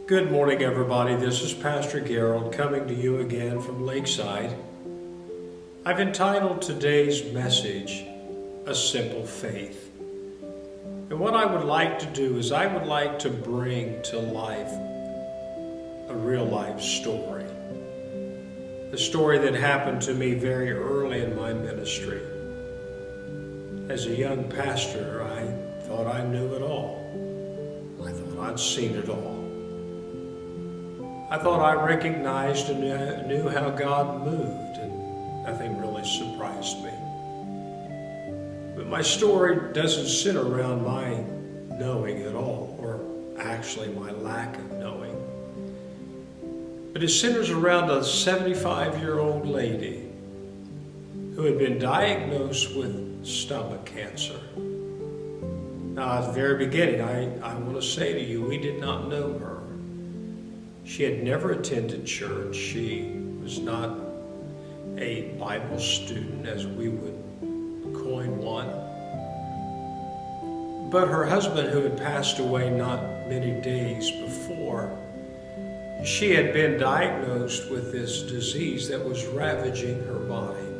Good morning, everybody. This is Pastor Gerald coming to you again from Lakeside. I've entitled today's message, A Simple Faith. And what I would like to do is I would like to bring to life a real life story. A story that happened to me very early in my ministry. As a young pastor, I thought I knew it all. I thought I'd seen it all. I thought I recognized and knew how God moved, and nothing really surprised me. But my story doesn't sit around my knowing at all, or actually my lack of knowing. But it centers around a 75-year-old lady who had been diagnosed with stomach cancer. Now, at the very beginning, I want to say to you, we did not know her. She had never attended church. She was not a Bible student, as we would coin one. But her husband, who had passed away not many days before, she had been diagnosed with this disease that was ravaging her body.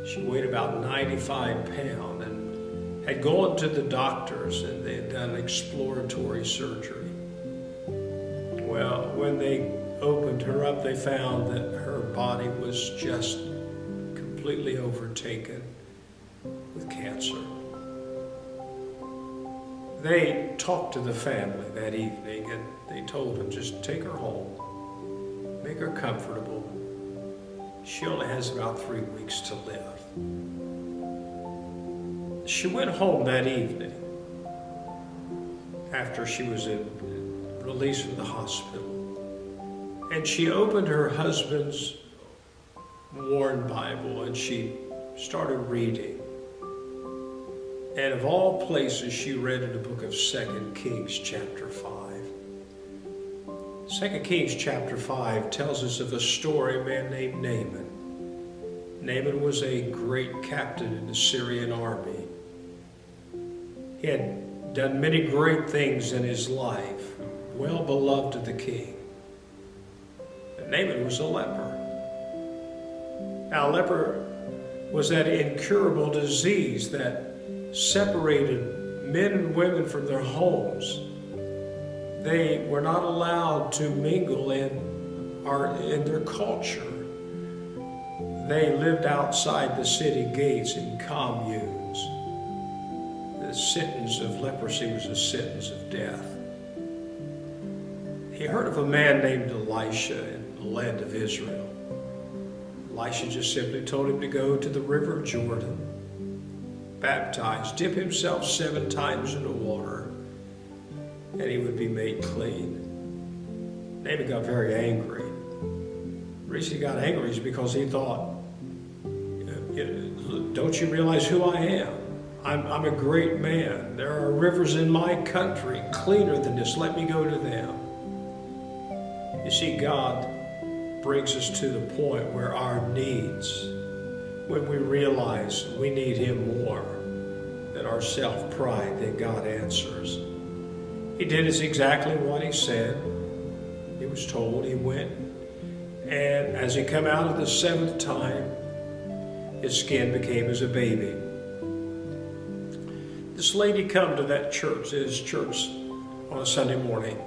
She weighed about 95 pounds and had gone to the doctors, and they had done exploratory surgery. Well, when they opened her up, they found that her body was just completely overtaken with cancer. They talked to the family that evening, and they told them, just take her home, make her comfortable. She only has about 3 weeks to live. She went home that evening after she was released from the hospital. And she opened her husband's worn Bible and she started reading. And of all places, she read in the book of 2 Kings chapter 5. 2 Kings chapter 5 tells us of a story of a man named Naaman. Naaman was a great captain in the Syrian army. He had done many great things in his life, well beloved of the king. But Naaman was a leper. Now, leper was that incurable disease that separated men and women from their homes. They were not allowed to mingle in their culture. They lived outside the city gates in communes. The sentence of leprosy was a sentence of death. He heard of a man named Elisha in the land of Israel. Elisha just simply told him to go to the river of Jordan, baptize, dip himself 7 times in the water, and he would be made clean. Naaman got very angry. The reason he got angry is because he thought, don't you realize who I am? I'm a great man. There are rivers in my country cleaner than this. Let me go to them. You see, God brings us to the point where our needs, when we realize we need Him more than our self-pride, then God answers. He did exactly what He said. He was told. He went. And as he come out of the 7th time, his skin became as a baby. This lady come to that church, his church, on a Sunday morning.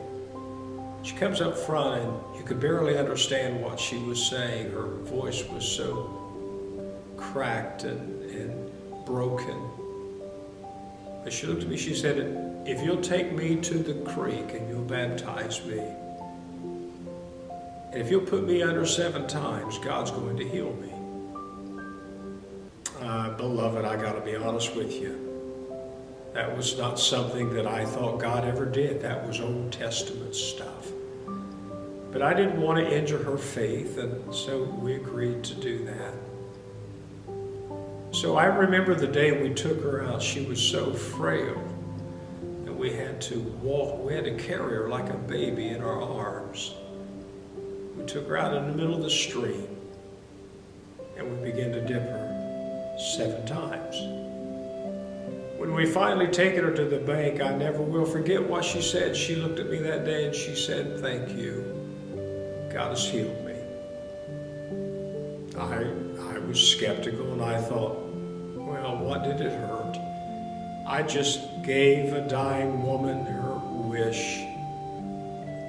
She comes up front and you could barely understand what she was saying. Her voice was so cracked and broken. But she looked at me, she said, if you'll take me to the creek and you'll baptize me, and if you'll put me under 7 times, God's going to heal me. Beloved, I got to be honest with you. That was not something that I thought God ever did. That was Old Testament stuff. But I didn't want to injure her faith, and so we agreed to do that. So I remember the day we took her out. She was so frail that we had to carry her like a baby in our arms. We took her out in the middle of the stream, and we began to dip her 7 times. When we finally taken her to the bank, I never will forget what she said. She looked at me that day and she said, "Thank you. God has healed me." I was skeptical and I thought, well, what did it hurt? I just gave a dying woman her wish.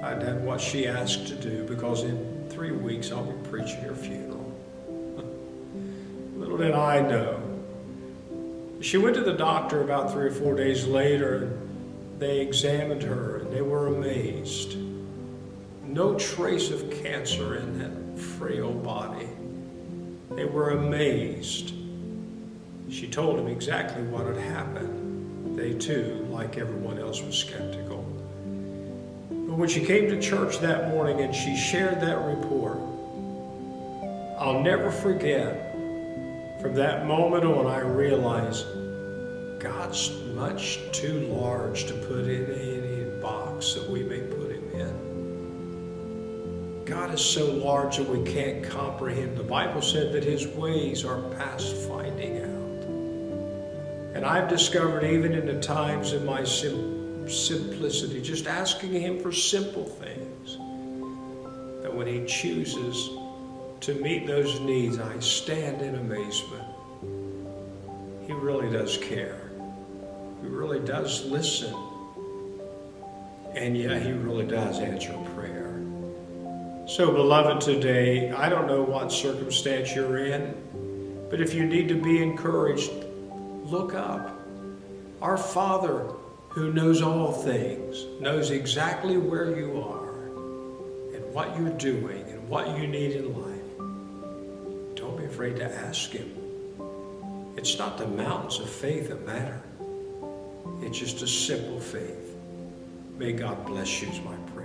I'd done what she asked to do, because in 3 weeks I'll be preaching her funeral. Little did I know. She went to the doctor about 3 or 4 days later, and they examined her and they were amazed. No trace of cancer in that frail body. They were amazed. She told them exactly what had happened. They too, like everyone else, was skeptical. But when she came to church that morning and she shared that report, I'll never forget, from that moment on, I realized God's much too large to put in any box that we may put him in. God is so large that we can't comprehend. The Bible said that his ways are past finding out. And I've discovered, even in the times of my simplicity, just asking him for simple things, that when he chooses to meet those needs, I stand in amazement. He really does care. He really does listen. And yeah, he really does answer prayer. So, beloved, today, I don't know what circumstance you're in, but if you need to be encouraged, look up. Our Father, who knows all things, knows exactly where you are and what you're doing and what you need in life. Don't be afraid to ask him. It's not the mountains of faith that matter. It's just a simple faith. May God bless you is my prayer.